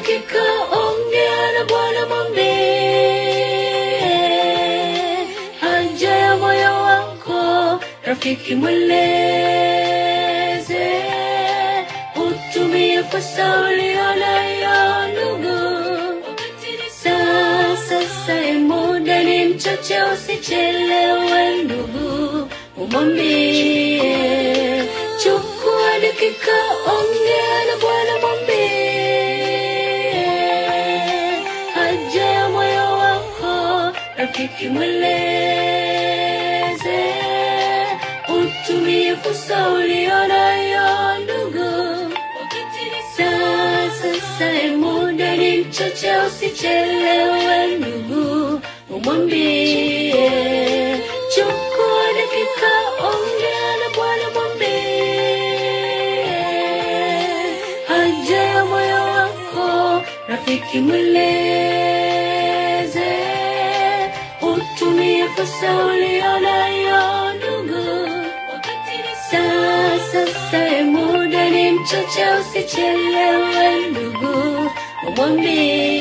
dakika ongea na Bwana, mwambie haja ya moyo wako. Rafiki mweleze, utumie fursa ulionayo ndugu. Sasa muda ni mchache, usichelewe ndugu, umwambie. Chukua dakika ongea na Bwana, mwambie haja ya moyo wako. Rafiki mweleze, utumie fursa ulionayo ndugu. Sasa muda ni mchache, usichelewe ndugu, umwambie. Chukua dakika ongea na Bwana, mwambie haja ya moyo wako. Rafiki mweleze, utumie fursa ulionayo ndugu. Sasa muda ni mchache, usichelewe ndugu, umwambie.